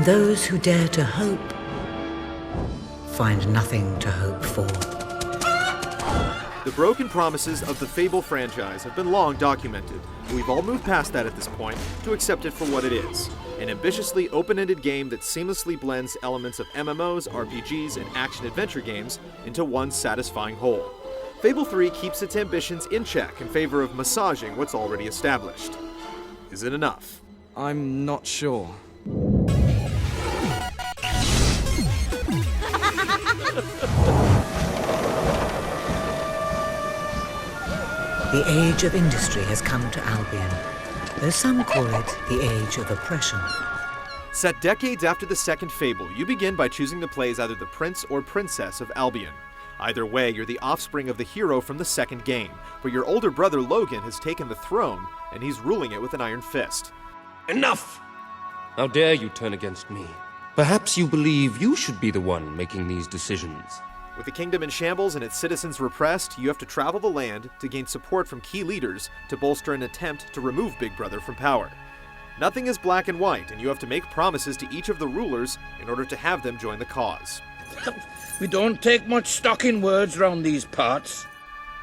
And those who dare to hope find nothing to hope for. The broken promises of the Fable franchise have been long documented, but we've all moved past that at this point to accept it for what it is. An ambitiously open-ended game that seamlessly blends elements of MMOs, RPGs, and action-adventure games into one satisfying whole. Fable 3 keeps its ambitions in check in favor of massaging what's already established. Is it enough? I'm not sure. The age of industry has come to Albion, though some call it the age of oppression. Set decades after the second Fable, you begin by choosing to play as either the prince or princess of Albion. Either way, you're the offspring of the hero from the second game, but your older brother Logan has taken the throne, and he's ruling it with an iron fist. Enough! How dare you turn against me? Perhaps you believe you should be the one making these decisions. With the kingdom in shambles and its citizens repressed, you have to travel the land to gain support from key leaders to bolster an attempt to remove Big Brother from power. Nothing is black and white, and you have to make promises to each of the rulers in order to have them join the cause. We don't take much stock in words round these parts.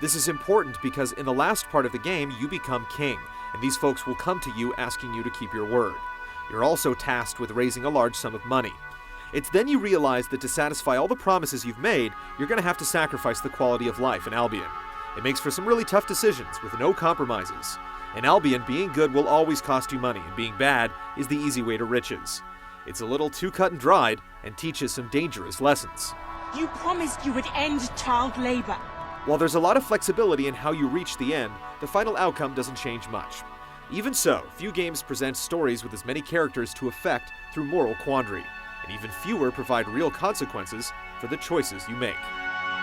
This is important because in the last part of the game, you become king, and these folks will come to you asking you to keep your word. You're also tasked with raising a large sum of money. It's then you realize that to satisfy all the promises you've made, you're going to have to sacrifice the quality of life in Albion. It makes for some really tough decisions with no compromises. In Albion, being good will always cost you money, and being bad is the easy way to riches. It's a little too cut and dried and teaches some dangerous lessons. You promised you would end child labor. While there's a lot of flexibility in how you reach the end, the final outcome doesn't change much. Even so, few games present stories with as many characters to affect through moral quandary, and even fewer provide real consequences for the choices you make.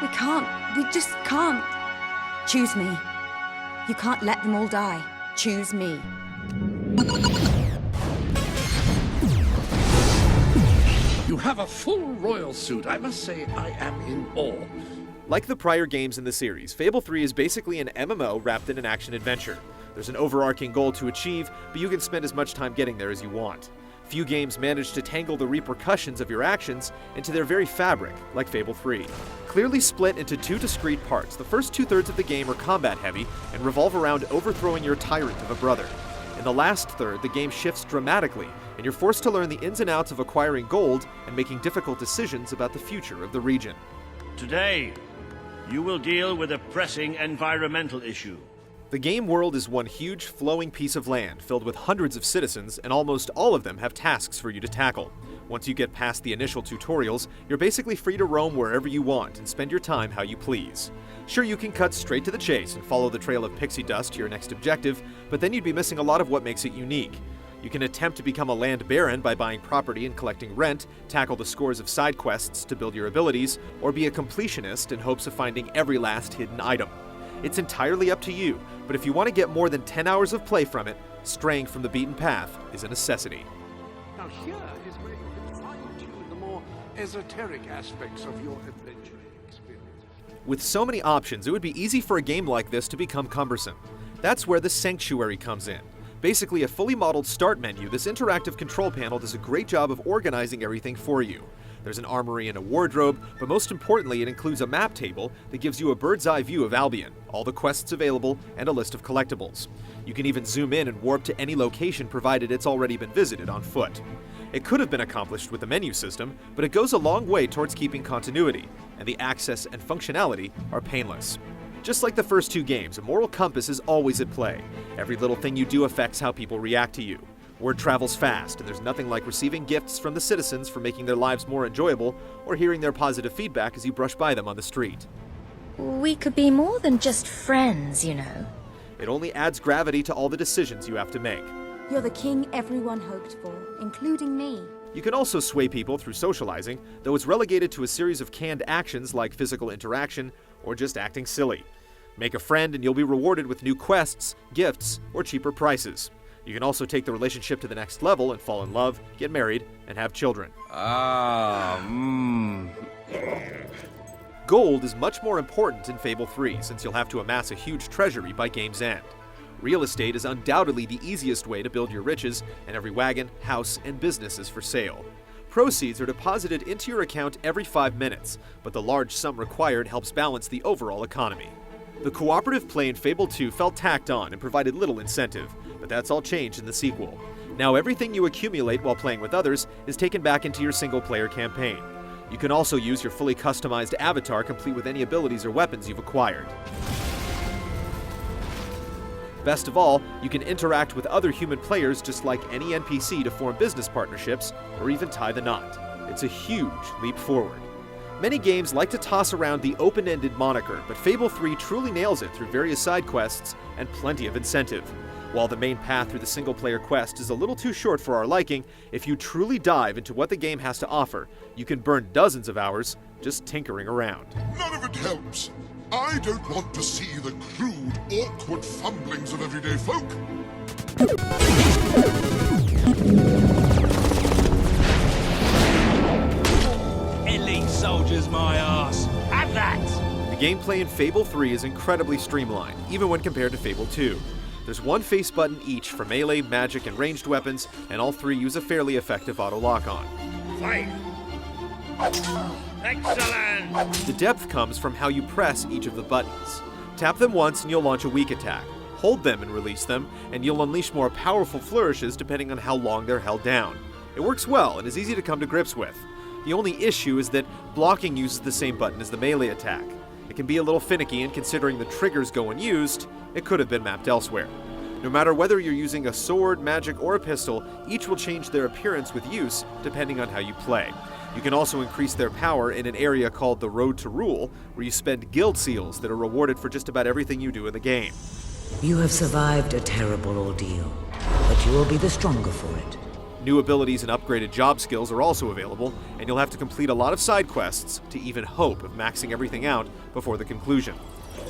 We can't. We just can't. Choose me. You can't let them all die. Choose me. You have a full royal suit. I must say I am in awe. Like the prior games in the series, Fable 3 is basically an MMO wrapped in an action-adventure. There's an overarching goal to achieve, but you can spend as much time getting there as you want. Few games manage to tangle the repercussions of your actions into their very fabric, like Fable 3. Clearly split into two discrete parts, the first two-thirds of the game are combat-heavy and revolve around overthrowing your tyrant of a brother. In the last third, the game shifts dramatically, and you're forced to learn the ins and outs of acquiring gold and making difficult decisions about the future of the region. Today, you will deal with a pressing environmental issue. The game world is one huge, flowing piece of land filled with hundreds of citizens, and almost all of them have tasks for you to tackle. Once you get past the initial tutorials, you're basically free to roam wherever you want and spend your time how you please. Sure, you can cut straight to the chase and follow the trail of pixie dust to your next objective, but then you'd be missing a lot of what makes it unique. You can attempt to become a land baron by buying property and collecting rent, tackle the scores of side quests to build your abilities, or be a completionist in hopes of finding every last hidden item. It's entirely up to you, but if you want to get more than 10 hours of play from it, straying from the beaten path is a necessity. Now here is where you can fine-tune the more esoteric aspects of your adventuring experience. With so many options, it would be easy for a game like this to become cumbersome. That's where the Sanctuary comes in. Basically a fully modeled start menu, this interactive control panel does a great job of organizing everything for you. There's an armory and a wardrobe, but most importantly it includes a map table that gives you a bird's eye view of Albion, all the quests available, and a list of collectibles. You can even zoom in and warp to any location provided it's already been visited on foot. It could have been accomplished with the menu system, but it goes a long way towards keeping continuity, and the access and functionality are painless. Just like the first two games, a moral compass is always at play. Every little thing you do affects how people react to you. Word travels fast, and there's nothing like receiving gifts from the citizens for making their lives more enjoyable, or hearing their positive feedback as you brush by them on the street. We could be more than just friends, you know. It only adds gravity to all the decisions you have to make. You're the king everyone hoped for, including me. You can also sway people through socializing, though it's relegated to a series of canned actions like physical interaction or just acting silly. Make a friend and you'll be rewarded with new quests, gifts, or cheaper prices. You can also take the relationship to the next level and fall in love, get married, and have children. Gold is much more important in Fable 3 since you'll have to amass a huge treasury by game's end. Real estate is undoubtedly the easiest way to build your riches, and every wagon, house, and business is for sale. proceeds are deposited into your account every 5 minutes, but the large sum required helps balance the overall economy. The cooperative play in Fable 2 felt tacked on and provided little incentive, but that's all changed in the sequel. Now everything you accumulate while playing with others is taken back into your single-player campaign. You can also use your fully customized avatar complete with any abilities or weapons you've acquired. Best of all, you can interact with other human players just like any NPC to form business partnerships or even tie the knot. It's a huge leap forward. Many games like to toss around the open-ended moniker, but Fable 3 truly nails it through various side quests and plenty of incentive. While the main path through the single-player quest is a little too short for our liking, if you truly dive into what the game has to offer, you can burn dozens of hours just tinkering around. None of it helps. I don't want to see the crude, awkward fumblings of everyday folk. Elite soldiers, my ass. Have that! The gameplay in Fable 3 is incredibly streamlined, even when compared to Fable 2. There's one face button each for melee, magic, and ranged weapons, and all three use a fairly effective auto lock-on. Fight! Excellent! The depth comes from how you press each of the buttons. Tap them once and you'll launch a weak attack. Hold them and release them, and you'll unleash more powerful flourishes depending on how long they're held down. It works well and is easy to come to grips with. The only issue is that blocking uses the same button as the melee attack. It can be a little finicky, and considering the triggers go unused, it could have been mapped elsewhere. No matter whether you're using a sword, magic, or a pistol, each will change their appearance with use depending on how you play. You can also increase their power in an area called the Road to Rule, where you spend guild seals that are rewarded for just about everything you do in the game. You have survived a terrible ordeal, but you will be the stronger for it. New abilities and upgraded job skills are also available, and you'll have to complete a lot of side quests to even hope of maxing everything out before the conclusion.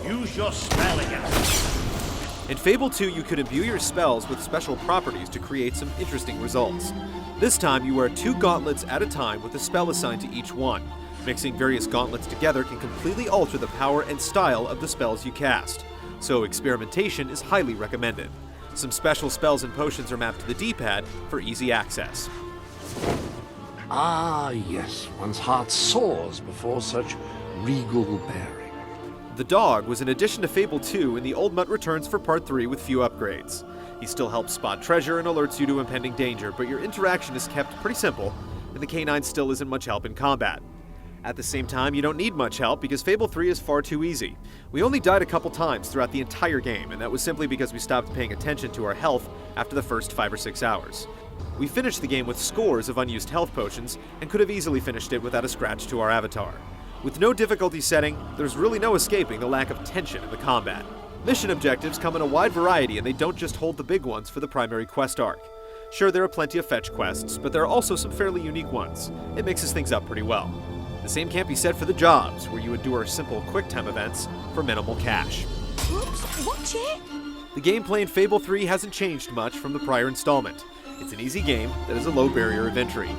Use your spell against them. In Fable 2, you could imbue your spells with special properties to create some interesting results. This time, you wear 2 gauntlets at a time with a spell assigned to each one. Mixing various gauntlets together can completely alter the power and style of the spells you cast, so experimentation is highly recommended. Some special spells and potions are mapped to the D-pad for easy access. Ah, yes, one's heart soars before such regal bearing. The dog was an addition to Fable 2, and the Old Mutt returns for Part 3 with few upgrades. He still helps spot treasure and alerts you to impending danger, but your interaction is kept pretty simple, and the canine still isn't much help in combat. At the same time, you don't need much help because Fable 3 is far too easy. We only died a couple times throughout the entire game, and that was simply because we stopped paying attention to our health after the first 5 or 6 hours. We finished the game with scores of unused health potions, and could have easily finished it without a scratch to our avatar. With no difficulty setting, there's really no escaping the lack of tension in the combat. Mission objectives come in a wide variety, and they don't just hold the big ones for the primary quest arc. Sure, there are plenty of fetch quests, but there are also some fairly unique ones. It mixes things up pretty well. The same can't be said for the jobs, where you endure simple quick-time events for minimal cash. Oops, watch it! The gameplay in Fable 3 hasn't changed much from the prior installment. It's an easy game that has a low barrier of entry.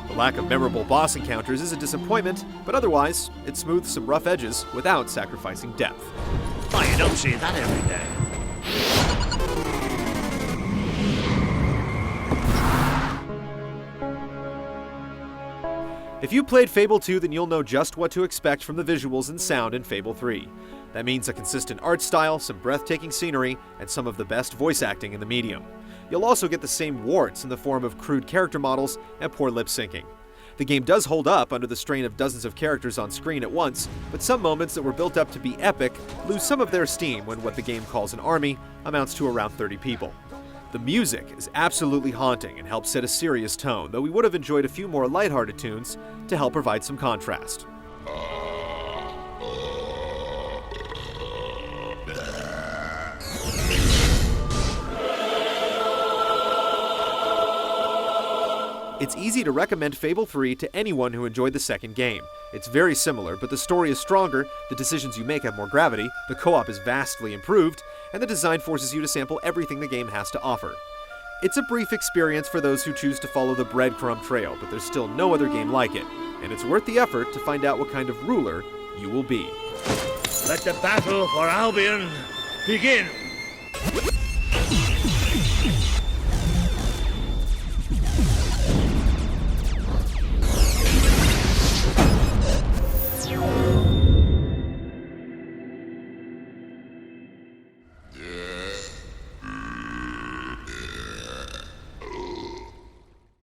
The lack of memorable boss encounters is a disappointment, but otherwise, it smooths some rough edges without sacrificing depth. Oh, you don't see that every day. If you played Fable 2, then you'll know just what to expect from the visuals and sound in Fable 3. That means a consistent art style, some breathtaking scenery, and some of the best voice acting in the medium. You'll also get the same warts in the form of crude character models and poor lip syncing. The game does hold up under the strain of dozens of characters on screen at once, but some moments that were built up to be epic lose some of their steam when what the game calls an army amounts to around 30 people. The music is absolutely haunting and helps set a serious tone, though we would have enjoyed a few more lighthearted tunes to help provide some contrast. It's easy to recommend Fable 3 to anyone who enjoyed the second game. It's very similar, but the story is stronger, the decisions you make have more gravity, the co-op is vastly improved, and the design forces you to sample everything the game has to offer. It's a brief experience for those who choose to follow the breadcrumb trail, but there's still no other game like it, and it's worth the effort to find out what kind of ruler you will be. Let the battle for Albion begin!